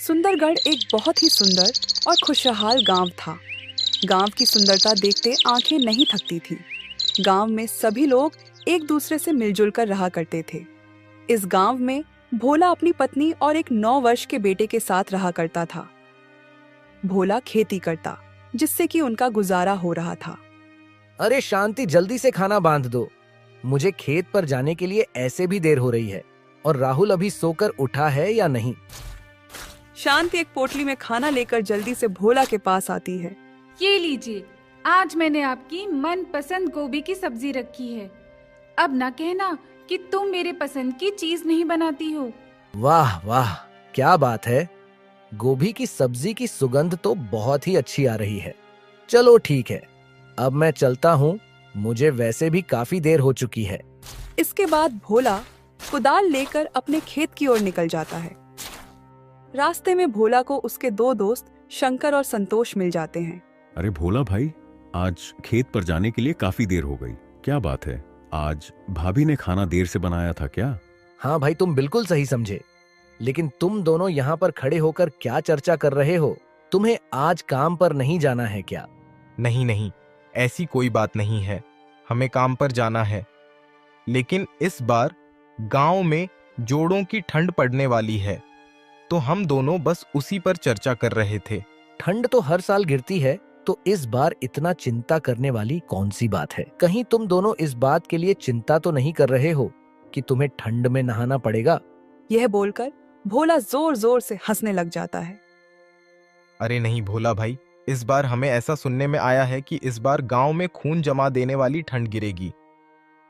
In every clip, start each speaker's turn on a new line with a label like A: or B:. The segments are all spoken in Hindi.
A: सुंदरगढ़ एक बहुत ही सुंदर और खुशहाल गांव था। गांव की सुंदरता देखते आंखें नहीं थकती थी। गांव में सभी लोग एक दूसरे से मिलजुल कर रहा करते थे। इस गांव में भोला अपनी पत्नी और एक 9 वर्ष के बेटे के साथ रहा करता था। भोला खेती करता, जिससे कि उनका गुजारा हो रहा था।
B: अरे शांति, जल्दी से खाना बांध दो। मुझे खेत पर जाने के लिए ऐसे भी देर हो रही है। और राहुल अभी सोकर उठा है या नहीं?
A: शांति एक पोटली में खाना लेकर जल्दी से भोला के पास आती है।
C: ये लीजिए, आज मैंने आपकी मनपसंद गोभी की सब्जी रखी है। अब ना कहना कि तुम मेरे पसंद की चीज नहीं बनाती हो।
B: वाह वाह, क्या बात है। गोभी की सब्जी की सुगंध तो बहुत ही अच्छी आ रही है। चलो ठीक है, अब मैं चलता हूँ। मुझे वैसे भी काफी देर हो चुकी है।
A: इसके बाद भोला कुदाल लेकर अपने खेत की ओर निकल जाता है। रास्ते में भोला को उसके 2 दोस्त शंकर और संतोष मिल जाते हैं।
D: अरे भोला भाई, आज खेत पर जाने के लिए काफी देर हो गई। क्या बात है, आज भाभी ने खाना देर से बनाया था क्या?
B: हाँ भाई, तुम बिल्कुल सही समझे। लेकिन तुम दोनों यहाँ पर खड़े होकर क्या चर्चा कर रहे हो? तुम्हें आज काम पर नहीं जाना है क्या?
E: नहीं नहीं, ऐसी कोई बात नहीं है। हमें काम पर जाना है, लेकिन इस बार गांव में जोड़ों की ठंड पड़ने वाली है, तो हम दोनों बस उसी पर चर्चा कर रहे थे।
B: ठंड तो हर साल गिरती है, तो इस बार इतना चिंता करने वाली कौन सी बात है? कहीं तुम दोनों इस बात के लिए चिंता तो नहीं कर रहे हो कि तुम्हें ठंड में नहाना पड़ेगा?
A: यह बोलकर भोला जोर जोर से हंसने लग जाता है।
E: अरे नहीं भोला भाई, इस बार हमें ऐसा सुनने में आया है कि इस बार गांव में खून जमा देने वाली ठंड गिरेगी।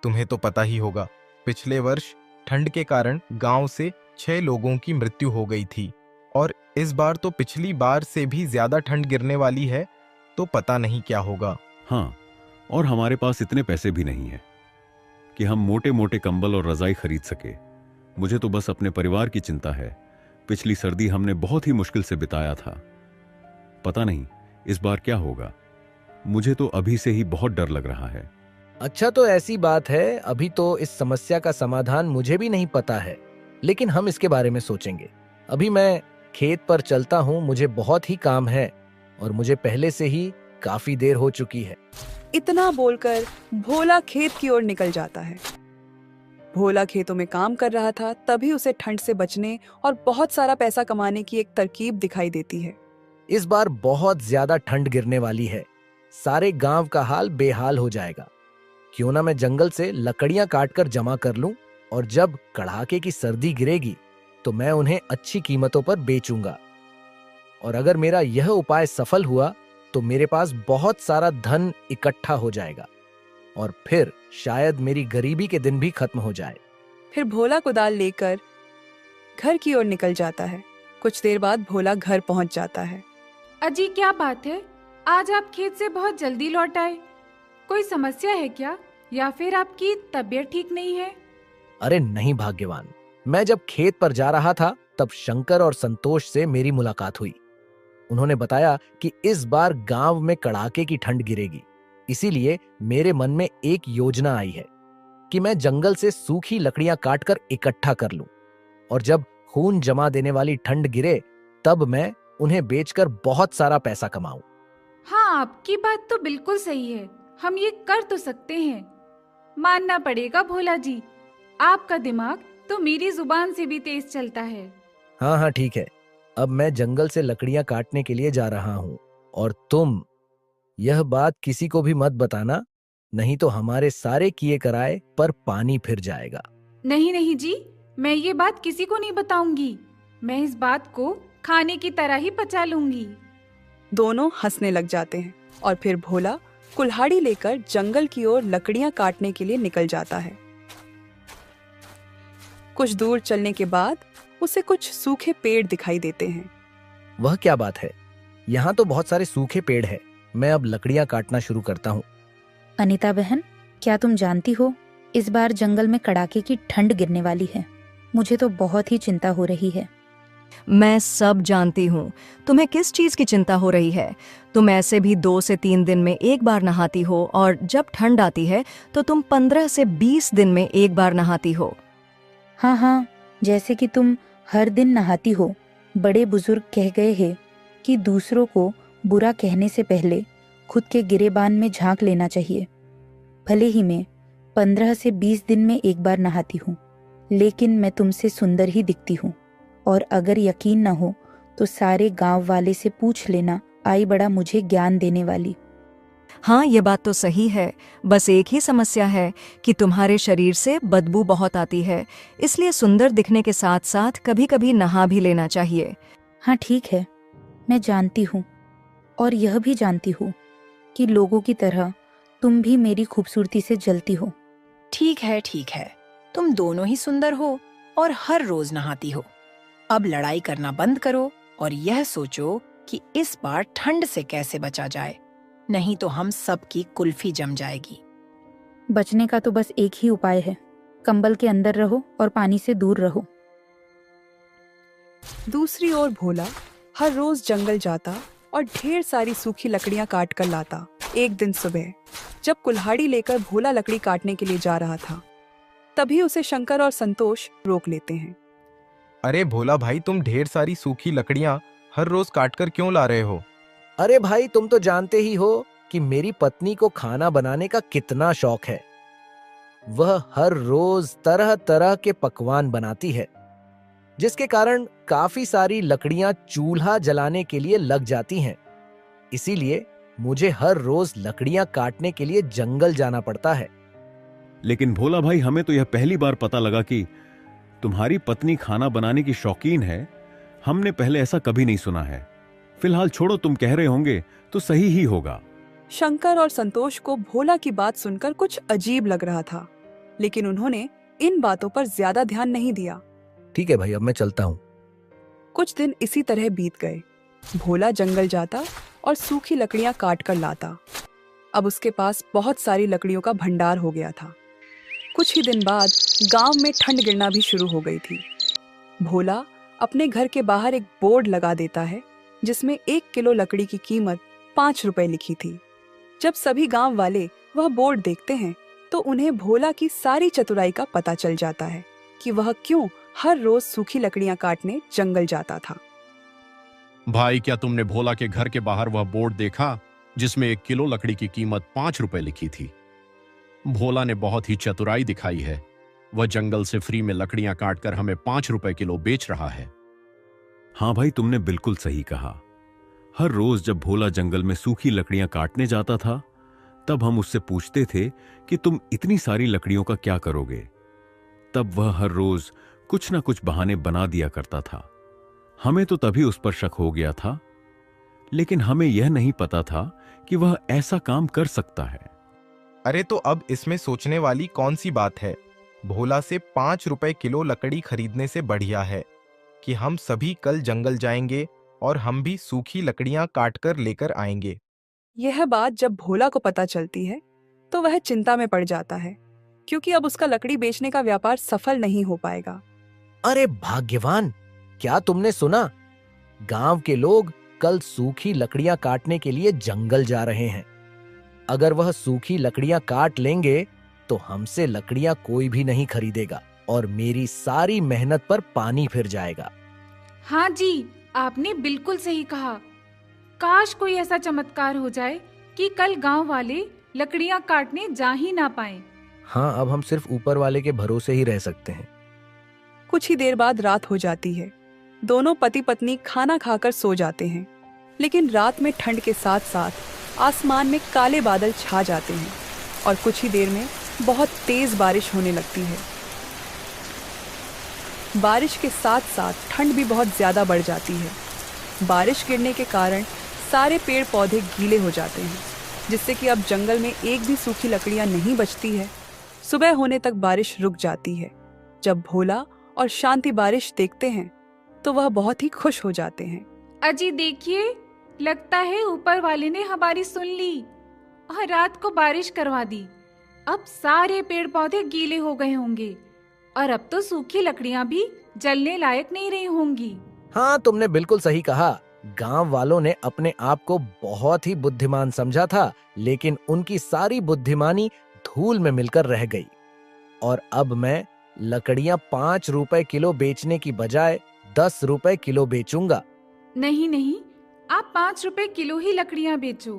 E: तुम्हें तो पता ही होगा, पिछले वर्ष ठंड के कारण गांव से 6 लोगों की मृत्यु हो गई थी, और इस बार तो पिछली बार से भी ज्यादा ठंड गिरने वाली है। तो पता नहीं क्या होगा।
D: हाँ, और हमारे पास इतने पैसे भी नहीं है कि हम मोटे मोटे कंबल और रजाई खरीद सके। मुझे तो बस अपने परिवार की चिंता है। पिछली सर्दी हमने बहुत ही मुश्किल से बिताया था। पता नहीं इस बार क्या होगा। मुझे तो अभी से ही बहुत डर लग रहा है।
B: अच्छा, तो ऐसी बात है। अभी तो इस समस्या का समाधान मुझे भी नहीं पता है, लेकिन हम इसके बारे में सोचेंगे। अभी मैं खेत पर चलता हूँ, मुझे बहुत ही काम है और मुझे पहले से ही काफी देर हो चुकी है।
A: इतना बोलकर भोला खेत की ओर निकल जाता है। भोला खेतों में काम कर रहा था, तभी उसे ठंड से बचने और बहुत सारा पैसा कमाने की एक तरकीब दिखाई देती है।
B: इस बार बहुत ज्यादा ठंड गिरने वाली है। सारे गांव का हाल बेहाल हो जाएगा। क्यों ना मैं जंगल से लकड़ियां काटकर जमा कर लूं, और जब कड़ाके की सर्दी गिरेगी तो मैं उन्हें अच्छी कीमतों पर बेचूंगा। और अगर मेरा यह उपाय सफल हुआ तो मेरे पास बहुत सारा धन इकट्ठा हो जाएगा, और फिर शायद मेरी गरीबी के दिन भी खत्म हो जाए।
A: फिर भोला कुदाल लेकर घर की ओर निकल जाता है। कुछ देर बाद भोला घर पहुंच जाता है।
C: अजी, क्या बात है, आज आप खेत से बहुत जल्दी लौट आए। कोई समस्या है क्या, या फिर आपकी तबीयत ठीक नहीं है?
B: अरे नहीं भाग्यवान, मैं जब खेत पर जा रहा था तब शंकर और संतोष से मेरी मुलाकात हुई। उन्होंने बताया कि इस बार गांव में कड़ाके की ठंड गिरेगी। इसीलिए मेरे मन में एक योजना आई है कि मैं जंगल से सूखी लकड़ियां काटकर इकट्ठा कर लूं, और जब खून जमा देने वाली ठंड गिरे तब मैं उन्हें बेचकर बहुत सारा पैसा कमाऊं।
C: हाँ, आपकी बात तो बिल्कुल सही है। हम ये कर तो सकते हैं। मानना पड़ेगा भोला जी, आपका दिमाग तो मेरी जुबान से भी तेज चलता है।
B: हाँ हाँ ठीक है, अब मैं जंगल से लकड़ियां काटने के लिए जा रहा हूँ, और तुम यह बात किसी को भी मत बताना, नहीं तो हमारे सारे किए कराए पर पानी फिर जाएगा।
C: नहीं नहीं जी, मैं ये बात किसी को नहीं बताऊंगी। मैं इस बात को खाने की तरह ही पचा लूंगी।
A: दोनों हंसने लग जाते हैं और फिर भोला कुल्हाड़ी लेकर जंगल की ओर लकड़ियां काटने के लिए निकल जाता है। कुछ दूर चलने के बाद उसे कुछ सूखे पेड़ दिखाई देते हैं।
B: वह क्या बात है, यहाँ तो बहुत सारे सूखे पेड़ हैं। मैं अब लकड़ियां काटना शुरू करता हूँ।
F: अनीता बहन, क्या तुम जानती हो, इस बार जंगल में कड़ाके की ठंड गिरने वाली है। मुझे तो बहुत ही चिंता हो रही है।
G: मैं सब जानती हूँ। तुम्हें किस चीज की चिंता हो रही है? तुम ऐसे भी 2 से 3 दिन में एक बार नहाती हो, और जब ठंड आती है तो तुम 15 से 20 दिन में एक बार नहाती हो।
F: हाँ हाँ, जैसे कि तुम हर दिन नहाती हो, बड़े बुजुर्ग कह गए हैं कि दूसरों को बुरा कहने से पहले खुद के गिरेबान में झांक लेना चाहिए। भले ही मैं 15 से 20 दिन में एक बार नहाती हूँ, लेकिन मैं तुमसे सुंदर ही दिखती हूँ। और अगर यकीन न हो तो सारे गांव वाले से पूछ लेना, आई बड़ा मुझे ज्ञान देने वाली।
G: हाँ, ये बात तो सही है। बस एक ही समस्या है कि तुम्हारे शरीर से बदबू बहुत आती है, इसलिए सुंदर दिखने के साथ साथ कभी कभी नहा भी लेना चाहिए।
F: हाँ ठीक है, मैं जानती हूँ, और यह भी जानती हूँ कि लोगों की तरह तुम भी मेरी खूबसूरती से जलती हो।
H: ठीक है, तुम दोनों ही सुंदर हो और हर रोज नहाती हो। अब लड़ाई करना बंद करो और यह सोचो कि इस बार ठंड से कैसे बचा जाए, नहीं तो हम सबकी कुल्फी जम जाएगी।
F: बचने का तो बस एक ही उपाय है, कंबल के अंदर रहो और पानी से दूर रहो।
A: दूसरी ओर भोला हर रोज जंगल जाता और ढेर सारी सूखी लकड़ियां काट कर लाता। एक दिन सुबह जब कुल्हाड़ी लेकर भोला लकड़ी काटने के लिए जा रहा था, तभी उसे शंकर और संतोष रोक लेते हैं।
E: अरे भोला भाई, तुम ढेर सारी सूखी लकड़ियां हर रोज काटकर क्यों ला रहे हो?
B: अरे भाई, तुम तो जानते ही हो कि मेरी पत्नी को खाना बनाने का कितना शौक है। वह हर रोज तरह तरह के पकवान बनाती है, जिसके कारण काफी सारी लकड़ियां चूल्हा जलाने के लिए लग जाती हैं। इसीलिए मुझे हर रोज लकड़ियां काटने के लिए जंगल जाना पड़ता है।
D: लेकिन भोला भाई, हमें तो यह पहली बार पता लगा कि तुम्हारी पत्नी खाना बनाने की शौकीन है। हमने पहले ऐसा कभी नहीं सुना है। फिलहाल छोड़ो, तुम कह रहे होंगे तो सही ही होगा।
A: शंकर और संतोष को भोला की बात सुनकर कुछ अजीब लग रहा था, लेकिन उन्होंने इन बातों पर ज्यादा ध्यान नहीं दिया।
B: ठीक है भाई, अब मैं चलता हूँ।
A: कुछ दिन इसी तरह बीत गए। भोला जंगल जाता और सूखी लकड़ियां काट कर लाता। अब उसके पास बहुत सारी लकड़ियों का भंडार हो गया था। कुछ ही दिन बाद गांव में ठंड गिरना भी शुरू हो गई थी। भोला अपने घर के बाहर एक बोर्ड लगा देता है, जिसमें 1 किलो लकड़ी की कीमत 5 रुपए लिखी थी। जब सभी गांव वाले वह बोर्ड देखते हैं, तो उन्हें भोला की सारी चतुराई का पता चल जाता है कि वह क्यों हर रोज सूखी लकड़ियां काटने जंगल जाता था।
I: भाई, क्या तुमने भोला के घर के बाहर वह बोर्ड देखा जिसमें 1 किलो लकड़ी की कीमत 5 रुपए लिखी थी? भोला ने बहुत ही चतुराई दिखाई है। वह जंगल से फ्री में लकड़ियां काटकर हमें 5 रुपए किलो बेच रहा है।
D: हाँ भाई, तुमने बिल्कुल सही कहा। हर रोज जब भोला जंगल में सूखी लकड़ियां काटने जाता था, तब हम उससे पूछते थे कि तुम इतनी सारी लकड़ियों का क्या करोगे। तब वह हर रोज कुछ ना कुछ बहाने बना दिया करता था। हमें तो तभी उस पर शक हो गया था, लेकिन हमें यह नहीं पता था कि वह ऐसा काम कर सकता है।
E: अरे तो अब इसमें सोचने वाली कौन सी बात है? भोला से 5 रुपए किलो लकड़ी खरीदने से बढ़िया है कि हम सभी कल जंगल जाएंगे और हम भी सूखी लकड़ियां काटकर लेकर आएंगे।
A: यह बात जब भोला को पता चलती है, तो वह चिंता में पड़ जाता है, क्योंकि अब उसका लकड़ी बेचने का व्यापार सफल नहीं हो पाएगा।
B: अरे भाग्यवान, क्या तुमने सुना? गांव के लोग कल सूखी लकड़ियां काटने के लिए जंगल जा रहे हैं। अगर वह सूखी लकड़ियां काट लेंगे तो हमसे लकड़ियां कोई भी नहीं खरीदेगा और मेरी सारी मेहनत पर पानी फिर जाएगा।
C: हाँ जी, आपने बिल्कुल सही कहा। काश कोई ऐसा चमत्कार हो जाए कि कल गांव वाले लकड़ियां काटने जा ही ना पाए।
B: हाँ, अब हम सिर्फ ऊपर वाले के भरोसे ही रह सकते हैं।
A: कुछ ही देर बाद रात हो जाती है। दोनों पति पत्नी खाना खाकर सो जाते हैं, लेकिन रात में ठंड के साथ साथ आसमान में काले बादल छा जाते हैं और कुछ ही देर में बहुत तेज बारिश होने लगती है। बारिश के साथ साथ ठंड भी बहुत ज्यादा बढ़ जाती है। बारिश गिरने के कारण सारे पेड़ पौधे गीले हो जाते हैं, जिससे कि अब जंगल में एक भी सूखी लकड़ियां नहीं बचती है। सुबह होने तक बारिश रुक जाती है। जब भोला और शांति बारिश देखते हैं, तो वह बहुत ही खुश हो जाते हैं।
C: अजी देखिए, लगता है ऊपर वाले ने हमारी सुन ली और रात को बारिश करवा दी। अब सारे पेड़ पौधे गीले हो गए होंगे और अब तो सूखी लकड़ियां भी जलने लायक नहीं रही होंगी।
B: हाँ, तुमने बिल्कुल सही कहा। गांव वालों ने अपने आप को बहुत ही बुद्धिमान समझा था, लेकिन उनकी सारी बुद्धिमानी धूल में मिलकर रह गई। और अब मैं लकड़ियां 5 रुपए किलो बेचने की बजाय 10 रुपए किलो बेचूंगा।
C: नहीं नहीं, आप 5 रुपए किलो ही लकड़ियां बेचो।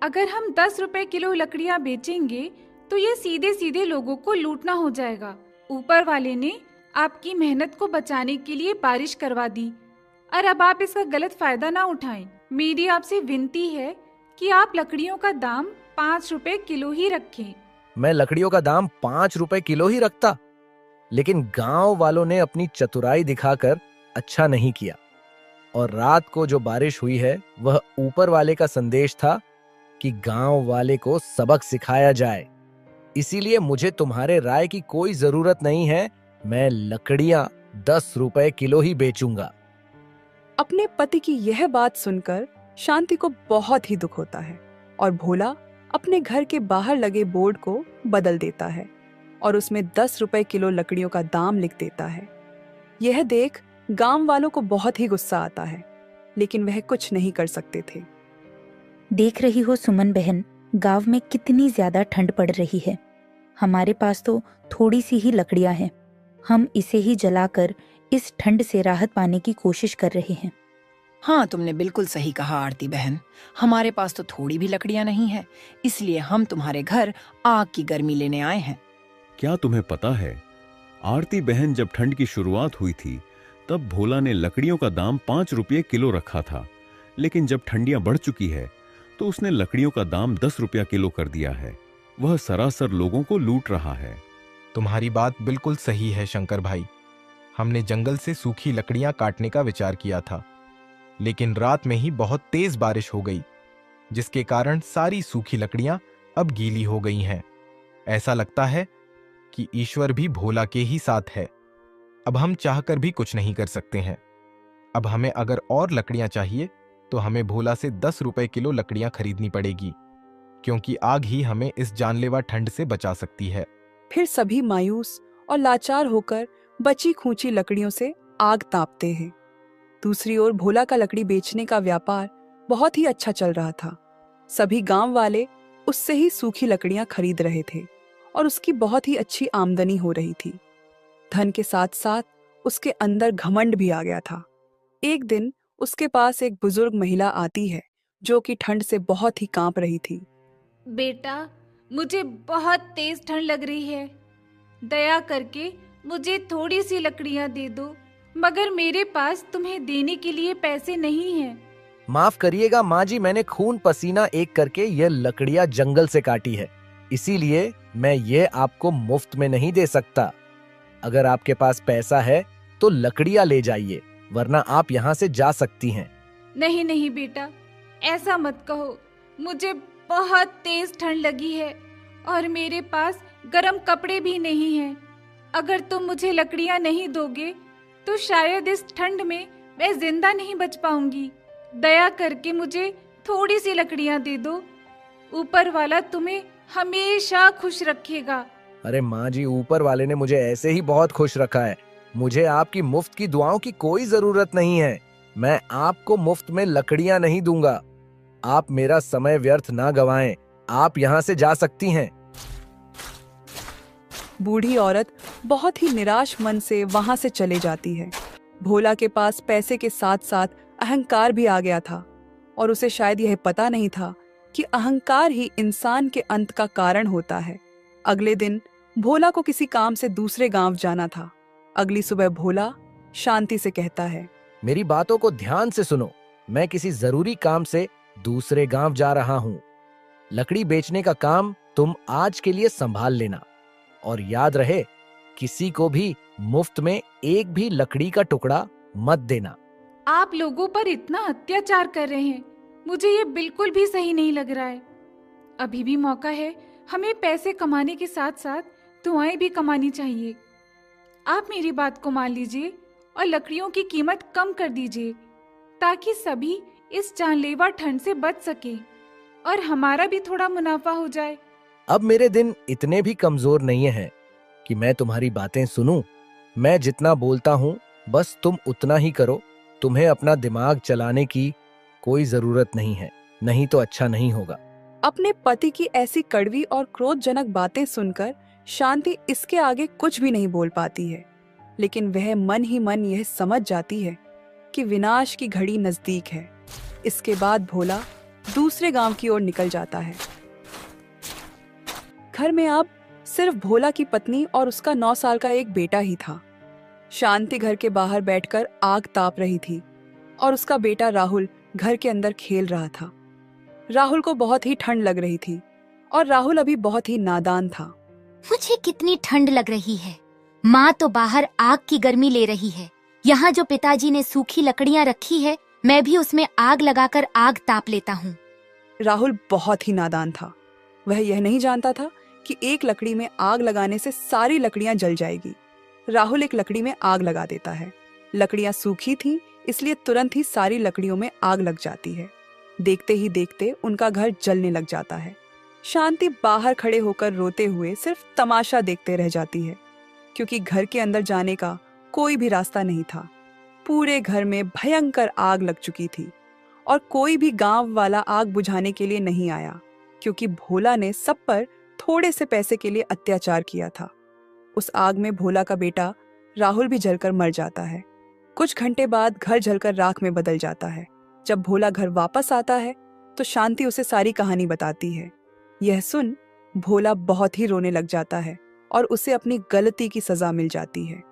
C: अगर हम 10 रुपए किलो लकड़ियां बेचेंगे तो ये सीधे सीधे लोगों को लूटना हो जाएगा। ऊपर वाले ने आपकी मेहनत को बचाने के लिए बारिश करवा दी, और अब आप इसका गलत फायदा ना उठाएं। मेरी आपसे विनती है कि आप लकड़ियों का दाम 5 रुपए किलो ही रखें।
B: मैं लकड़ियों का दाम 5 रुपए किलो ही रखता, लेकिन गांव वालों ने अपनी चतुराई दिखाकर अच्छा नहीं किया, और रात को जो बारिश हुई है वह ऊपर वाले का संदेश था कि गांव वाले को सबक सिखाया जाए। इसीलिए मुझे तुम्हारे राय की कोई जरूरत नहीं है। मैं लकड़ियां 10 रुपए किलो ही बेचूंगा।
A: अपने पति की यह बात सुनकर शांति को बहुत ही दुख होता है और भोला अपने घर के बाहर लगे बोर्ड को बदल देता है और उसमें 10 रुपए किलो लकड़ियों का दाम लिख देता है। यह देख गांव वालों को बहुत ही गुस्सा आता है, लेकिन वह कुछ नहीं कर सकते थे।
F: देख रही हो सुमन बहन, गांव में कितनी ज्यादा ठंड पड़ रही है। हमारे पास तो थोड़ी सी ही लकड़ियां हैं। हम इसे ही जलाकर इस ठंड से राहत पाने की कोशिश कर रहे हैं।
H: हाँ, तुमने बिल्कुल सही कहा आरती बहन। हमारे पास तो थोड़ी भी लकड़ियां नहीं है, इसलिए हम तुम्हारे घर आग की गर्मी लेने आए हैं।
D: क्या तुम्हें पता है, आरती बहन जब ठंड की शुरुआत हुई थी तब भोला ने लकड़ियों का दाम 5 रुपये किलो रखा था, लेकिन जब ठंडियां बढ़ चुकी है तो उसने लकड़ियों का दाम 10 रुपया किलो कर दिया है। वह सरासर लोगों को लूट रहा है।
E: तुम्हारी बात बिल्कुल सही है शंकर भाई। हमने जंगल से सूखी लकड़ियां काटने का विचार किया था, लेकिन रात में ही बहुत तेज बारिश हो गई, जिसके कारण सारी सूखी लकड़ियां अब गीली हो गई हैं। ऐसा लगता है कि ईश्वर भी भोला के ही साथ है। अब हम चाहकर भी कुछ नहीं कर सकते हैं। अब हमें अगर और लकड़ियां चाहिए तो हमें भोला से 10 रुपए किलो लकड़ियां खरीदनी पड़ेगी, क्योंकि आग ही हमें इस जानलेवा ठंड से बचा सकती है।
A: फिर सभी मायूस और लाचार होकर बची खूंची लकड़ियों से आग तापते हैं। दूसरी ओर भोला का लकड़ी बेचने का व्यापार बहुत ही अच्छा चल रहा था। सभी गांव वाले उससे ही सूखी लकड़ियां खरीद रहे थे और उसकी बहुत ही अच्छी आमदनी हो रही थी। धन के साथ साथ उसके अंदर घमंड भी आ गया था। एक दिन उसके पास एक बुजुर्ग महिला आती है जो कि ठंड से बहुत ही कांप रही थी।
C: बेटा, मुझे बहुत तेज ठंड लग रही है। दया करके मुझे थोड़ी सी लकड़ियां दे दो, मगर मेरे पास तुम्हें देने के लिए पैसे नहीं हैं।
B: माफ करिएगा माँ जी, मैंने खून पसीना एक करके ये लकड़ियां जंगल से काटी है, इसीलिए मैं ये आपको मुफ्त में नहीं दे सकता। अगर आपके पास पैसा है तो लकड़ियां ले जाइए, वरना आप यहाँ से जा सकती हैं।
C: नहीं नहीं बेटा, ऐसा मत कहो। मुझे बहुत तेज ठंड लगी है और मेरे पास गर्म कपड़े भी नहीं हैं। अगर तुम मुझे लकड़ियां नहीं दोगे तो शायद इस ठंड में मैं जिंदा नहीं बच पाऊंगी। दया करके मुझे थोड़ी सी लकड़ियां दे दो। ऊपर वाला तुम्हें हमेशा खुश रखेगा।
B: अरे माँ जी, ऊपर वाले ने मुझे ऐसे ही बहुत खुश रखा है। मुझे आपकी मुफ्त की दुआओं की कोई जरूरत नहीं है। मैं आपको मुफ्त में लकड़ियां नहीं दूंगा। आप मेरा समय व्यर्थ ना गवाएं। आप यहाँ से जा सकती हैं।
A: बूढ़ी औरत बहुत ही निराश मन से वहां से चले जाती है। भोला के पास पैसे के साथ साथ अहंकार भी आ गया था और उसे शायद यह पता नहीं था कि अहंकार ही इंसान के अंत का कारण होता है। अगले दिन भोला को किसी काम से दूसरे गांव जाना था। अगली सुबह भोला शांति से कहता है,
B: मेरी बातों को ध्यान से सुनो। मैं किसी जरूरी काम से दूसरे गांव जा रहा हूँ। लकड़ी बेचने का काम तुम आज के लिए संभाल लेना, और याद रहे, किसी को भी मुफ्त में एक भी लकड़ी का टुकड़ा मत देना।
C: आप लोगों पर इतना अत्याचार कर रहे हैं, मुझे ये बिल्कुल भी सही नहीं लग रहा है। अभी भी मौका है, हमें पैसे कमाने के साथ साथ दुआएं भी कमानी चाहिए। आप मेरी बात को मान लीजिए और लकड़ियों की कीमत कम कर दीजिए, ताकि सभी इस जानलेवा ठंड से बच सके और हमारा भी थोड़ा मुनाफा हो जाए।
B: अब मेरे दिन इतने भी कमजोर नहीं हैं कि मैं तुम्हारी बातें सुनूं। मैं जितना बोलता हूँ बस तुम उतना ही करो। तुम्हें अपना दिमाग चलाने की कोई जरूरत नहीं है, नहीं तो अच्छा नहीं होगा।
A: अपने पति की ऐसी कड़वी और क्रोधजनक बातें सुनकर शांति इसके आगे कुछ भी नहीं बोल पाती है। लेकिन वह मन ही मन यह समझ जाती है कि विनाश की घड़ी नजदीक है। इसके बाद भोला दूसरे गांव की ओर निकल जाता है। घर में अब सिर्फ भोला की पत्नी और उसका 9 साल का एक बेटा ही था। शांति घर के बाहर बैठकर आग ताप रही थी और उसका बेटा राहुल घर के अंदर खेल रहा था। राहुल को बहुत ही ठंड लग रही थी और राहुल अभी बहुत ही नादान था।
J: मुझे कितनी ठंड लग रही है। माँ तो बाहर आग की गर्मी ले रही है। यहाँ जो पिताजी ने सूखी लकड़ियाँ रखी है, मैं भी उसमें आग लगाकर आग ताप लेता हूँ।
A: राहुल बहुत ही नादान था। वह यह नहीं जानता था कि एक लकड़ी में आग लगाने से सारी लकड़ियां जल जाएगी। राहुल एक लकड़ी में आग लगा देता है। लकड़ियां सूखी थीं, इसलिए तुरंत ही सारी लकड़ियों में आग लग जाती है। देखते ही देखते उनका घर जलने लग जाता है। शांति बाहर खड़े होकर रोते हुए सिर्फ तमाशा देखते रह जाती है, क्योंकि घर के अंदर जाने का कोई भी रास्ता नहीं था। पूरे घर में भयंकर आग लग चुकी थी और कोई भी गांव वाला आग बुझाने के लिए नहीं आया, क्योंकि भोला ने सब पर थोड़े से पैसे के लिए अत्याचार किया था। उस आग में भोला का बेटा राहुल भी जलकर मर जाता है। कुछ घंटे बाद घर जलकर राख में बदल जाता है। जब भोला घर वापस आता है तो शांति उसे सारी कहानी बताती है। यह सुन भोला बहुत ही रोने लग जाता है और उसे अपनी गलती की सजा मिल जाती है।